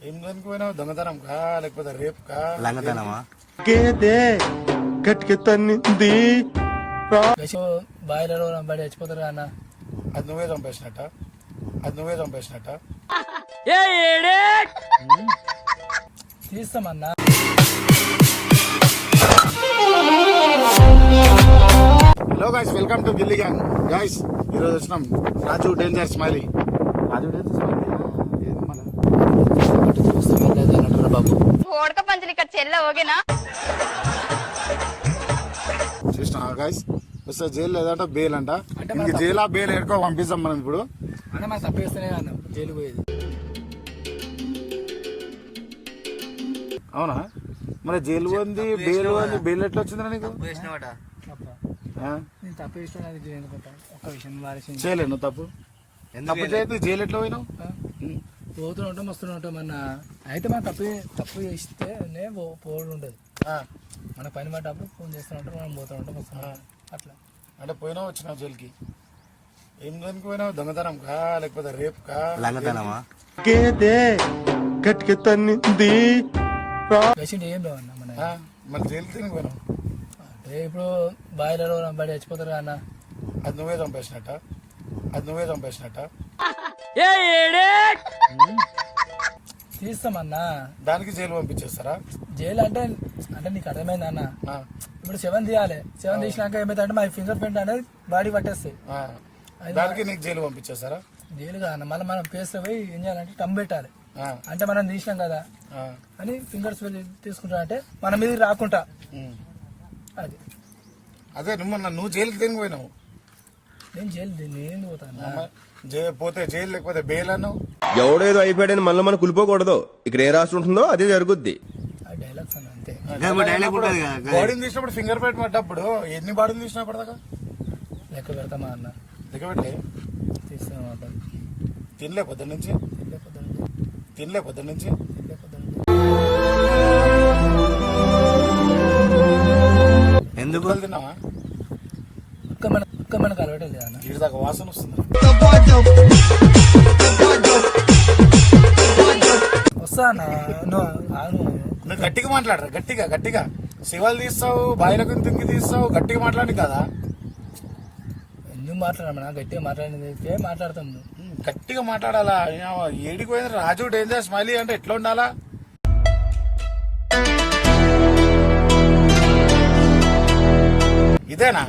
ఏం కనుకోయినావు? దొంగతనం కా లేకపోతే రేపు కా లంగతనమా? బాయిలలో బయట చచ్చిపోతారు అన్న. అది నువ్వే చంపేసినట్ట, అది నువ్వే చంపేసినట్ట. తీస్తామన్నా. Hello guys, welcome to Gilli gang. Guys ఈరోజు వచ్చినాం Raju danger smiley. Raju danger smiley బాబు ఓడక పంచులు ఇక్కడ చెల్ల ఓకేనా? చూసిన గైస్ వస్తే జైలు లేదంట బెయిల్ అంట. ఇంక జైలా బెయిల్ ఎడుకో పంపిస్తాం మనం ఇప్పుడు. అంటే మనం తప్పేస్తేనే అన్న జైలు పోయేది. అవునా? మరి జైలు ఉంది బెయిల్ ఉంది, బెయిల్ ఎట్లా వచ్చిందిరా నీకు? నేను తప్పు చేసిన ఒక్క విషయం చేయలేదు నువ్వు తప్పు తప్పు చేయదు జైలు ఎట్లా పోయినావు? పోతూనే ఉంటాం వస్తూనే ఉంటాం అన్న. అయితే మనం తప్పు చేస్తే పోవడం ఉండదు. మన పని పడ్డప్పుడు ఫోన్ చేస్తూ ఉంటాం, మనం పోతూ ఉంటాం వస్తూ అట్లా. అంటే పోయినావు వచ్చినావు జైలుకి. ఏం కనుకోయినావు? దొంగతనం కా లేకపోతే రేపు కా లంగతనమా? పేషెంట్ ఏం లేవన్న మన. మరి జైలుకి తినిపోయినావు. ఇప్పుడు బాయిలలో బయట చచ్చిపోతారు అన్న. అది నువ్వే చంపేసినట్ట, అది నువ్వే చంపేసినట్ట. తీస్తామన్నా. దానికి జైలు పంపించేస్తారా? జైలు అంటే నీకు అర్థమైంది అన్న. ఇప్పుడు 7 తీయాలి. 7 తీసినాక ఏమైతే మా ఫింగర్ ప్రింట్ అనేది బాడీ పట్టేస్తాయి. దానికి నీకు జైలు పంపించేస్తారా? జైలు కాదన్న. మళ్ళీ మనం పేస్ట్ పోయి ఏం చేయాలంటే టమ్ పెట్టాలి. అంటే మనం తీసినాం కదా అని ఫింగర్స్ తీసుకుంటా అంటే మన మీద రాకుండా అది. అదే నువ్వు జైలుకి తినిపోయినావు. నేను నేను పోతాను. పోతే జైలు లేకపోతే బెయిల్ అన్నావు. ఎవడేదో అయిపోయాడని మళ్ళీ మనం కులిపోకూడదు. ఇక్కడ ఏ రాష్ట్రం ఉంటుందో అదే జరుగుద్ది. డైలాగ్స్ అన్న అంతే. బాడీని తీసినప్పుడు ఫింగర్ ప్రింట్ పడ్డప్పుడు ఎన్ని బాడీని తీసినప్పుడు దాకా లెక్క పెడతామా అన్న? లెక్క పెట్టలే. తీస్తాం. తినలే పొద్దున్న నుంచి. ఎందుకు తిన్నావా? ఒక్క మనకు అలవాటు లేదా అన్న? వీడి దాకా వాసన వస్తుంది. వస్తా అన్న. నువ్వు గట్టిగా మాట్లాడరా, గట్టిగా శివాలు తీస్తావు, బాయిలకు తింగి తీస్తావు, గట్టిగా మాట్లాడి కదా. ఎందుకు మాట్లాడమన్నా? గట్టిగా మాట్లాడితే మాట్లాడతాం. గట్టిగా మాట్లాడాలా? ఏడికి పోయింది రాజు డేంజర్ స్మైలీ అంటే ఎట్లా ఉండాలా? ఇదేనా?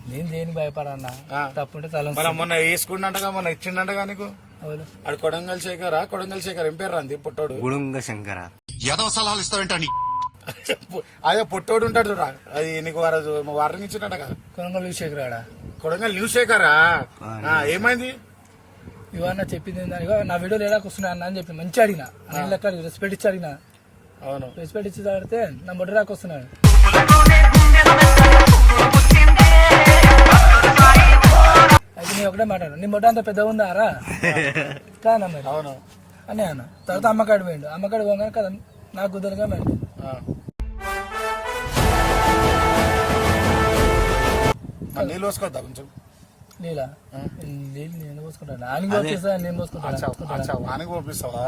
నేను దేని భయపడన్నా. తప్పుంటే తల మొన్న వేసుకుంటా మొన్న ఇచ్చిండంటగా నీకు. అది కొడంగల్ శేఖర్ ఏం పేరు అంది పొట్టోడు? గుడుంగ శంకర. ఏదో సలహాలు ఇస్తావేంటని అదే పొట్టోడు ఉంటాడు చూడ, అది నీకు వారం ఇచ్చిండట కదా. కొడంగల్ న్యూస్ శేఖరా? ఏమైంది? ఇవన్న చెప్పింది నా వీడియోలు ఎలా వస్తున్నాయి అన్న అని చెప్పి మంచి అడిగినా. నేను లెక్క రెస్పెక్ట్ ఇచ్చి అడిగినా. అవును, రెస్పెక్ట్ ఇచ్చి ఆడితే నా బొడ్డు రాక వస్తున్నాడు. అయితే నేను ఒకటే మాట్లాడు, నీ బొడ్డ అంత పెద్దగా ఉందా రా కాదన్న మరి. అవును అని అన్న. తర్వాత అమ్మకాడి పోయిండు. అమ్మకాడి పోగానే కదా నాకు కుదరగా మేడం నీళ్ళు పోసుకోవద్దా కొంచెం? నీళ్ళ నీళ్ళు నేను పోసుకుంటాను. ఆనికి వచ్చేసా నేను పోసుకుంటాను. ఆనికి పంపిస్తావా?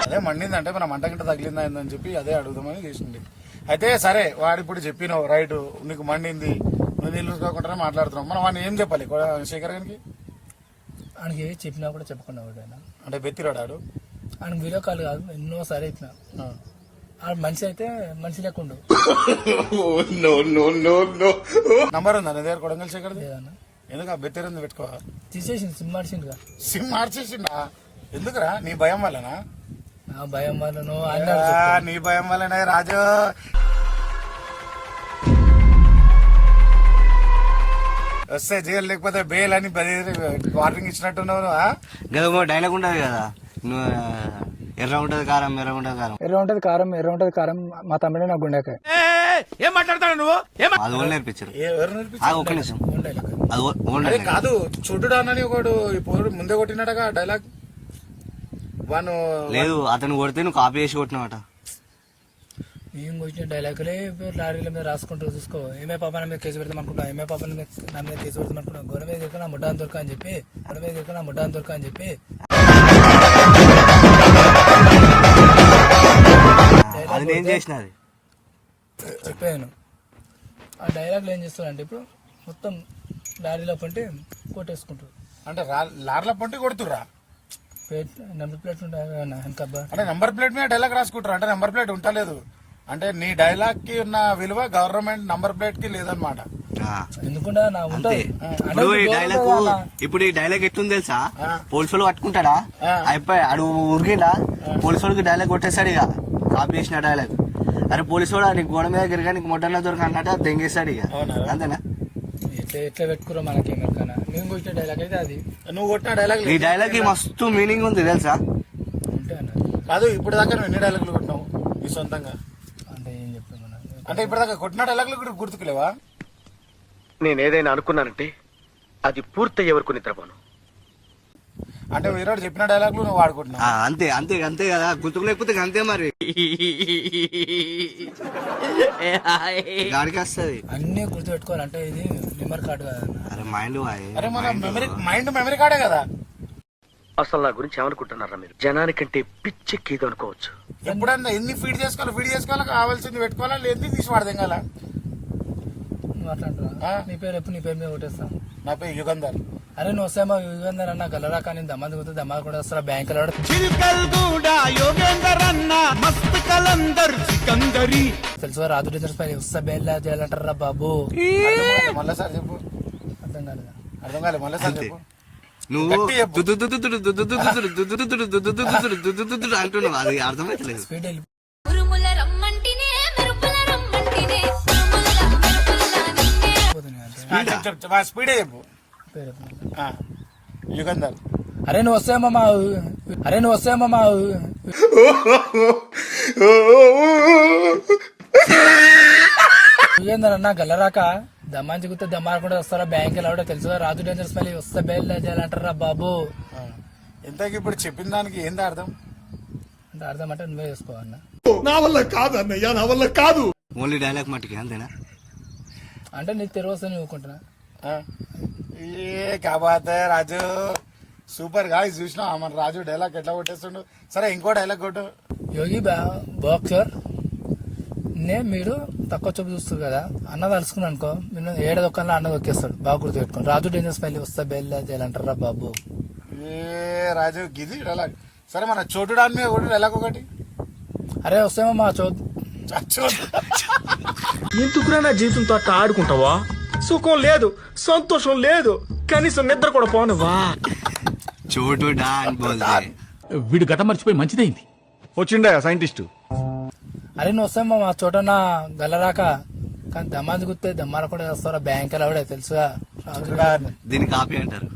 అదే మండిందంటే మన మంట గింట తగిలిందా అని చెప్పి అదే అడుగుదామని చేసింది. అయితే సరే, వాడు ఇప్పుడు చెప్పినావు రైట్, నీకు మండింది, నువ్వు నీళ్ళు చూసుకోకుండా మాట్లాడుతున్నావు. మనం వాడిని ఏం చెప్పాలి శేఖర్ గారికి? ఆయనకి చెప్పినా కూడా చెప్పకుండా ఆయన అంటే బెత్తిరాడు ఆడు. ఆయనకు వీడియో కాల్ కాదు ఎన్నోసారి ఇచ్చిన. ఆడు మనిషి అయితే మనిషి లేకుండా. నంబర్ ఉందా నీ దగ్గర కొడంగల్ శేఖర్? లేదన్న. ఎందుకు ఆ బెత్తిరంది పెట్టుకోవా? తీసేసింది, సిమ్ మార్చిండుగా. సిమ్ మార్చేసిండా? ఎందుకురా? నీ భయం వల్లనా? నా భయం వల్లనో నీ భయం వల్లనే రాజు. వస్తే జైలు లేకపోతే బెయిల్ అని వార్నింగ్ ఇచ్చినట్టున్నావు. డైలాగ్ ఉంటది కదా, నువ్వు ఎర్ర ఉంటది కారం, ఎర్ర ఉంటది కారం, ఎర్ర ఉంటది కారం. మా తమ్ముడే నాకు గుండెకాయ. ఏం మాట్లాడతాడు నువ్వు? అది ఓన్ నేర్పించారు. ఒక్క నిమిషం, అది కాదు. చుట్టుడు అన్నని ఒకడు ముందే కొట్టినాడగా డైలాగ్. లేదు, అతను కొడితే నువ్వు కాపీ చేసి కొట్టినావట. మేము వచ్చిన డైలాగులే లారీల మీద రాసుకుంటూ చూసుకో ఏమే పాప నా మీద కేసు పెడతాం అనుకుంటా ఏమే పాప నా మీద కేసు పెడతాం అనుకుంటా గొడవ మీద దొరక నా ముడ్డాన్ని దొరక అని చెప్పి అది నేను చేసినది. చెప్పాను. ఆ డైలాగులు ఏం చేస్తారంటే ఇప్పుడు మొత్తం లారీలో పంటే కొట్టేసుకుంటారు. అంటే లార్ల పంటి కొడుతుర్రా? నెంబర్ ప్లేట్ ఉంటాయి వెనకబ్బా. అంటే నెంబర్ ప్లేట్ మీద డైలాగ్ రాసుకుంటారు. అంటే నెంబర్ ప్లేట్ ఉంటలేదు అంటే నీ డైలాగ్ కి ఉన్న విలువ గవర్నమెంట్ నంబర్ ప్లేట్ కి లేదనమాట. ఎందుకుండా నా అంతే. ఉంటది. ఇప్పుడు ఈ డైలాగ్ ఎట్లుంది తెలుసా? పోలీసులు పట్టుకుంటాడా అయిపోయి అడు ఉరికిండా పోలీసులకి డైలాగ్ కొట్టేస్తాడు. ఇక కాపీ చేసిన డైలాగ్ అరే పోలీసు నీకు గోడ మీద గిరిగా నీకు మొట్టలో దొరక అన్నట్టు దెంగేస్తాడు. ఇక అంతేనా? ఎట్లా పెట్టుకురా మనకేమన్నా మేము కొట్టిన డైలాగ్ అయితే అది నువ్వు కొట్టిన డైలాగ్ ఈ డైలాగ్ కి మస్తు మీనింగ్ ఉంది తెలుసా? ఉంటే అన్న కాదు. ఇప్పుడు దాకా నువ్వు ఎన్ని డైలాగులు కొట్టినావు నీ సొంతంగా? అంటే ఏం చెప్తాం అంటే ఇప్పటిదాకా కొట్టిన డైలాగులు కూడా గుర్తుకులేవా? నేనేదైనా అనుకున్నానంటే అది పూర్తయ్యే వరకు నిద్రపోను. అంటే వీరోడు చెప్పిన డైలాగులు నువ్వు వాడుకుంటున్నావు. అంతే అంతే అంతే కదా. గుర్తుకు లేకపోతే అంతే మరి గాడికి వస్తుంది. అన్ని గుర్తు పెట్టుకోవాలంటే ఇది నెంబర్ కార్డు కదా. అరే మైండ్ అరే మన మెమరీ కార్డే కదా. అసలు నా గురించి ఏమనుకుంటున్నారా మీరు? జనానికంటే పిచ్చెక్కిదో అనుకోవచ్చు. ఎప్పుడన్నా ఎన్ని ఫీడ్ చేసుకోవాలి కావాల్సింది పెట్టుకోవాలా లేదు తీసి వాడదేంగాల. నువ్వు అట్లా అంటున్నా. నీ పేరు ఎప్పుడు నీ పేరు మీద కొట్టేస్తాను. నా పేరు యుగంధర్. అరే నువ్వు వస్తామో యుగంధర్ అన్న గల్లరా కానీ దమ్మంది పోతే దమ్మా కూడా వస్తారా బ్యాంకులో తెలుసు రాజు డేంజర్స్ పై వస్తా బేల్లా చేయాలంటారా బాబు. మళ్ళీ సార్ చెప్పు. అర్థం కాలేదా? అర్థం కాలేదు. మళ్ళీ సార్ చెప్పు. నువ్వు అంటున్నావు అది అర్థమైతలేదు. స్పీడ్ వెళ్ళి ఉరుముల రమ్మంటినే మెరుపుల రమ్మంటినే ఉరుముల మెరుపుల నిన్నే పోతున్నాయి. స్పీడే చెప్పు. పేరు యుగంధర్. అరే నువ్వు వస్తామో మా యుగంధర్ అన్న గల్లరాక దమ్మాంచి గుర్తే దమ్మారకుండా వస్తారా బ్యాంక్ ఎలా తెలుసు రాజు డేంజర్స్ మళ్ళీ వస్తే బెయిల్ చేయాలంటారా బాబు. ఇంతకీ ఇప్పుడు చెప్పిన దానికి ఏంది అర్థం? అంటే అర్థం అంటే నువ్వే చేసుకోవన్నా. నా వల్ల కాదు అన్నయ్య, నా వల్ల కాదు. ఓన్లీ డైలాగ్ మట్టుకి అంతేనా? అంటే నీకు తెలివి వస్తే నువ్వుకుంటున్నా. ఏ కాబోతే రాజు సూపర్ గా చూసినా మన రాజు డైలాగ్ ఎట్లా కొట్టేస్తుండు. సరే ఇంకో డైలాగ్ కొట్టు. యోగి బాక్సర్ మీరు తక్కువ చూపు చూస్తారు కదా అన్న తలుసుకుని అనుకో మీరు ఏడదొక్కల్లో అన్న దొక్కేస్తాడు. బాగా గుర్తు పెట్టుకోండి. రాజు డేంజర్స్ మళ్ళీ వస్తే బెయిల్ చేయాలంటారా బాబు. ఏ రాజు గిది డైలాగ్. సరే మన చోటు డాన్ మీద కొట్టు డైలాగ్ ఒకటి. అరే వస్తేమో మా చోటు ఎందుకురా నా జీవితంతో అట్లా ఆడుకుంటావా? సుఖం లేదు, సంతోషం లేదు, కనీసం నిద్ర కూడా పోనవా? చోటు డాన్ బోల్దే. వీడు గత మర్చిపోయి మంచిదైంది. వచ్చిండా సైంటిస్ట్? అరే నువ్వు వస్తామో మా చోటన్న గల్లరాక కానీ దమ్మాది గుర్తే దమ్మార కూడా వస్తారా బ్యాంక్ ఎలా కూడా తెలుసుగా. దీన్ని కాపీ అంటారు.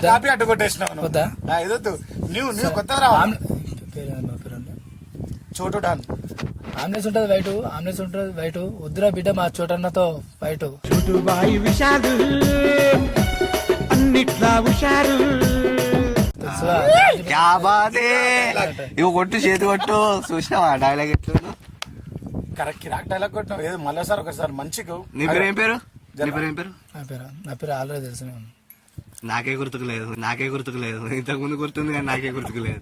కాపీ అడ్డు కొట్టేసినావు. వద్దా ఇదొద్దు. నువ్వు కొత్త రావాలి. చోటు డాన్. ఆమ్లెట్స్ ఉంటుంది వైట్ వద్దురా బిడ్డ మా చోటన్నతో వైట్. ఇవి కొట్టు చేతి కొట్టు. చూసినావా డైలాగ్ ఎట్లా? కరెక్ట్ కిరాక్ డైలాగ్ కొట్టినావు. ఏదో మళ్ళీ సార్ ఒకసారి మంచిగా. నీ పేరు ఏం పేరు? నా పేరు ఆల్రెడీ తెలుసు. నాకే గుర్తుకు లేదు. ఇంతకు ముందు గుర్తుంది కానీ నాకే గుర్తుకు లేదు.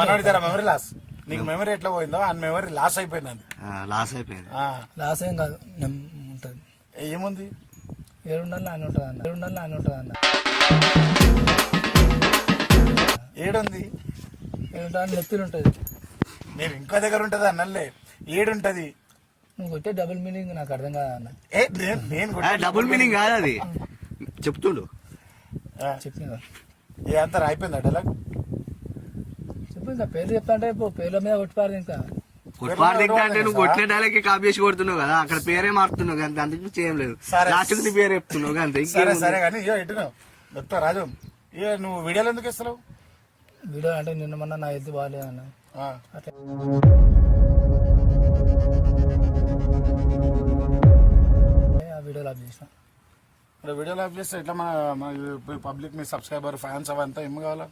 మనోడి దగ్గర మెమరీ లాస్. నీకు మెమరీ ఎట్లా పోయిందో ఆ మెమరీ లాస్ అయిపోయింది. లాస్ అయిపోయింది. లాస్ ఏం కాదు ఉంటుంది. ఏముంది? ఏడుండాలి అని ఉంటుంది అన్న. ఏడుంది? ఏడుంటాను నెత్తిలు ఉంటుంది. నేను ఇంకో దగ్గర ఉంటది అన్నలే. ఏడుంటది. నువ్వు కొట్టే డబుల్ మీనింగ్ నాకు అర్థం కాదు అన్న. నేను డబుల్ మీనింగ్ కాదు అది చెప్తుండు. చెప్పిన ఏ అంతా అయిపోయింది డైలాగ్. చెప్పు ఇంకా పేరు చెప్తా అంటే పేర్ల మీద కొట్టిపారు ఇంకా. అంటే నువ్వు కొట్టిన డైలాగ్ కాపీ చేసి కొడుతున్నావు కదా. అక్కడ పేరే మారుతున్నావు అంతే. అందుకు చేయలేదు. లాస్ట్ నీ పేరు చెప్తున్నావు అంతే. సరే కానీ ఎట్టున్నావు చెప్తా రాజు. నువ్వు వీడియోలు ఎందుకు ఇస్తున్నావు? వీడియో అంటే నిన్న మొన్న నా ఎద్దు బాగాలేదు అన్న. అట్లా వీడియోలు ఆఫ్ చేసిన. వీడియోలు ఆఫ్ చేస్తే ఎట్లా మన పబ్లిక్ మీ సబ్స్క్రైబర్ ఫ్యాన్స్ అవంతా ఏం కావాలా?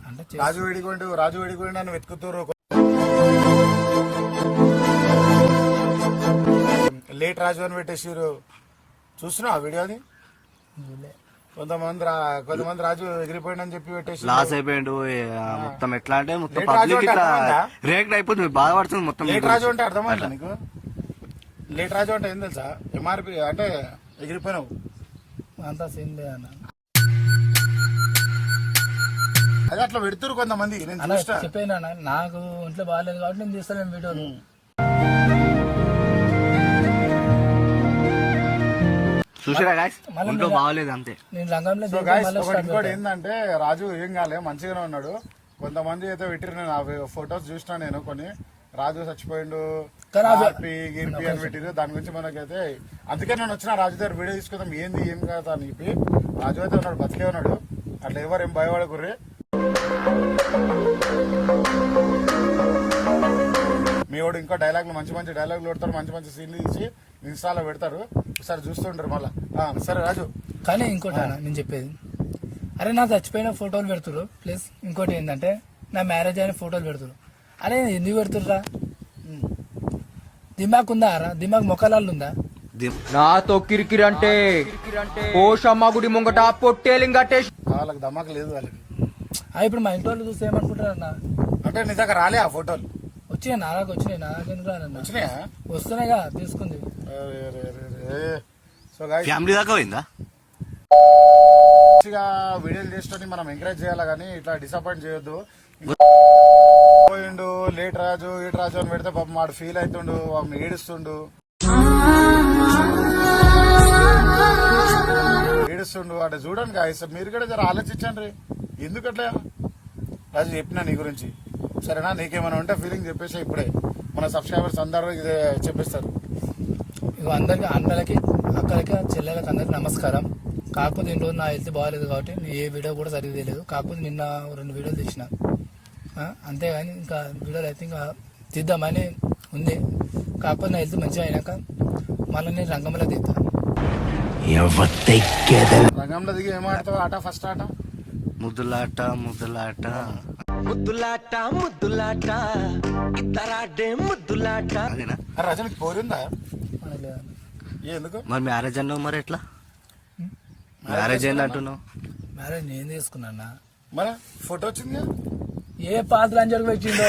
అంటే రాజు వేడికోండి అని వెతుకుతారు. లేట్ రాజు అని పెట్టేసారు. చూస్తున్నావు ఆ వీడియో? అది కొంతమంది రాజు ఎగిరిపోయిందని చెప్పి పెట్టేసి లాస్ అయిపోయిండు మొత్తం. ఎట్లా అంటే మొత్తం లేట్ రాజు పబ్లిక్ అంటే ఇట్లా అర్థమైందా? రియాక్ట్ అయిపోతుంది, బాధపడుతుంది మొత్తం. లేట్ రాజు అంటే అర్థమైందా నీకు? లేట్ రాజు అంటే ఏం తెలుసా? ఎంఆర్పి అంటే ఎగిరిపోయినావు. అంతా సీన్ లేదన్న. అది అట్లా పెడుతురు కొంతమంది, నేను అలా చూస్తా. చెప్పాను అన్న, నాకు ఇంట్లో బాగాలేదు కాబట్టి నేను తీస్తాను వీడియోలు. చూసారా guys? మళ్ళీ ఒంట్లో బాగలేదు అంతే. నేను రంగంలో సో గాయస్ ఇంకోటి ఏంటంటే రాజు ఏం కాలే, మంచిగానే ఉన్నాడు. కొంతమంది అయితే పెట్టిరు, నేను ఆ ఫొటోస్ చూసినా నేను కొన్ని. రాజు చచ్చిపోయిండు గిరిపి అని పెట్టిరు. దాని గురించి మనకైతే అందుకే నేను వచ్చిన రాజు దగ్గర వీడియో తీసుకుందాం ఏంది ఏం కాదా అని చెప్పి. రాజు అయితే ఉన్నాడు, బతికే ఉన్నాడు, అట్లా ఎవరు ఏం భయపడకుర్రే. మీ వాడు ఇంకా డైలాగులు మంచి మంచి డైలాగులు పెడతారు, మంచి మంచి సీన్లు తీసి ఇన్స్టాలో పెడతారు, ఒకసారి చూస్తుంటారు మళ్ళా. సరే రాజు. కానీ ఇంకోటి అన్న నేను చెప్పేది, అరే నా చచ్చిపోయిన ఫోటోలు పెడుతురు, ప్లస్ ఇంకోటి ఏంటంటే నా మ్యారేజ్ అయిన ఫోటోలు పెడుతురు. అరే ఎందుకు పెడుతుర్రా? దిమాగ్ ఉందా రా? దిమాగ్ మొక్కలాళ్ళు ఉందా? నాతో కిరికిరి అంటే పోషమ్మ గుడి ముంగట పొట్టేలింగట్టేసి వాళ్ళకి దమాకు లేదు వాళ్ళకి. ఇప్పుడు మా ఇంట్లో వాళ్ళు చూస్తే ఏమనుకుంటారు అన్న? అంటే నీ దగ్గర రాలే ఆ ఫోటోలు? వచ్చినాయి, నాకు వచ్చినాయి. నాకెందుకు రానన్న? వచ్చినాయా? వస్తున్నాయిగా, తీసుకుంది. సో గాయ్స్ ఫ్యామిలీ దాకా పోయిందా? వీడియోలు చేసుకొని మనం ఎంకరేజ్ చేయాలి కానీ ఇట్లా డిసప్పాయింట్ చేయొద్దు. పోయిండు లేట్ రాజు ఈట్ రాజు అని పెడితే పాపం వాడు ఫీల్ అవుతుండు, వాడిని ఏడుస్తుండు. వాడు చూడండి గాయస్, మీరు కూడా జర ఆలోచించండి ఎందుకట్లా. రాజు చెప్పినా నీ గురించి, సరేనా? నీకేమైనా ఉంటే ఫీలింగ్ చెప్పేసి ఇప్పుడే మన సబ్స్క్రైబర్స్ అందరూ ఇదే చెప్పేస్తారు. ఇక అందరికి అన్నలకి అక్కలకి చెల్లెలకి అందరికి నమస్కారం. కాకపోతే ఇన్ని రోజు నా హెల్త్ బాగాలేదు కాబట్టి నేను ఏ వీడియో కూడా సరిగ్గా తెలియదు. కాకపోతే నిన్న 2 వీడియోలు తీసిన, అంతేగాని ఇంకా వీడియోలు అయితే ఇంకా తీద్దామని ఉంది. కాకపోతే నా హెల్త్ మంచిగా అయినాక మళ్ళీ నేను రంగంలో తీద్దాం. రంగంలో దిగి ఏం ఆడతావు ఆట? ఫస్ట్ ఆట ముద్దులాట ముద్దులాట ముద్దులాట ముద్దులాట ఇద్దరాడే ముద్దులాట. అదేనా? రజనికి పోరిందా? మనకి లేదన్న. ఎందుకు మరి మ్యారేజ్ అన్నావు, మరి ఎట్లా మ్యారేజ్ అయింది అంటున్నావు? మ్యారేజ్ నేను తీసుకున్నా. మరి ఫోటో వచ్చింది కదా? ఏ పాత్ర అంజరికి వచ్చిందో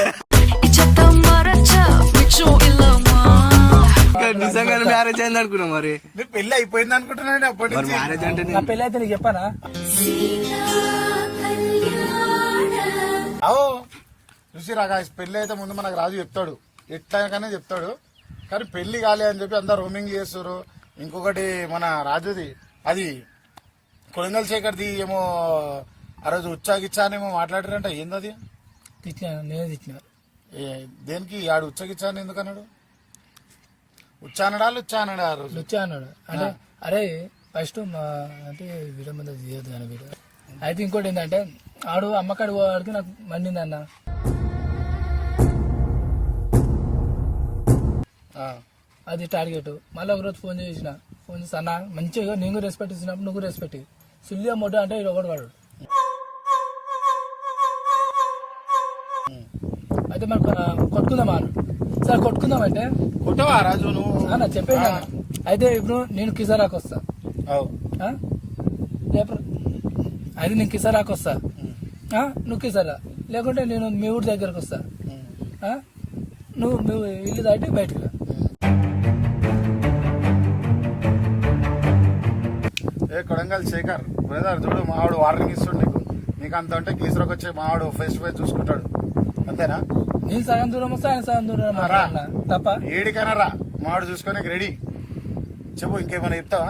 నిజంగానే మ్యారేజ్ అయింది అనుకున్నావు. మరి నీ పెళ్లి అయిపోయింది అనుకుంటున్నాను అప్పటి మరి నుంచి. మ్యారేజ్ అంటే నా పెళ్ళి అయితే నీకు చెప్పానా? ఓ చూసిరా గాయ్స్, పెళ్లి అయితే ముందు మనకు రాజు చెప్తాడు, ఎట్లాగానే చెప్తాడు. కానీ పెళ్లి కాలే అని చెప్పి అందరు రోమింగ్ చేస్తారు. ఇంకొకటి మన రాజుది అది కొడంగల్ శేఖర్ది ఏమో ఆ రోజు ఉచ్చాగిచ్చా అనేమో మాట్లాడారంట. ఏందది? తెచ్చినా, నేనే తెచ్చిన. దేనికి ఆడు ఉచ్చగిచ్చా అని ఎందుకు అన్నాడు? ఉచ్చా అన్నాడా లుచ్చా అన్నాడా ఆ రోజు? లుచ్చా అన్నాడు. అంటే అరే ఫస్ట్ అంటే వీడియో మీద తీయద్దు కానీ వీడియో అయితే. ఇంకోటి ఏంటంటే ఆడు అమ్మకాడు వాడికి నాకు మండింది అన్న. అది టార్గెట్. మళ్ళీ ఒకరోజు ఫోన్ చేసిన, ఫోన్ చేసి అన్న మంచిగా నేను రెస్పెక్ట్ ఇచ్చినప్పుడు నువ్వు రెస్పెక్ట్ సుల్లియా మొట్ట అంటే ఇది ఒకటి వాడు. అయితే మనకు కొట్టుకుందాం అన్న. సార్ కొట్టుకుందాం అంటే కొట్టవా రాజు నువ్వు? అన్న చెప్పేది అన్న. అయితే ఇప్పుడు నేను కిసారాకు వస్తా, అయితే నేను కిసారాకు వస్తా, నువ్వు కిసారా, లేకుంటే నేను మీ ఊరి దగ్గరకు వస్తా, నువ్వు ఇల్లు దాటి బయటకు రా. ఏ కొడంగల్ శేఖర్ బ్రదర్ చూడు, మావాడు వార్నింగ్ ఇస్తుండు నీకు. నీకు అంత అంటే కీసరకు వచ్చే మావాడు ఫేస్ టు ఫేస్ చూసుకుంటాడు, అంతేనా? నేను సగం దూరం వస్తా, ఆయన సగం దూరం తప్ప. ఏడికైనా రా, మావాడు చూసుకొని రెడీ. చెప్పు, ఇంకేమైనా చెప్తావా?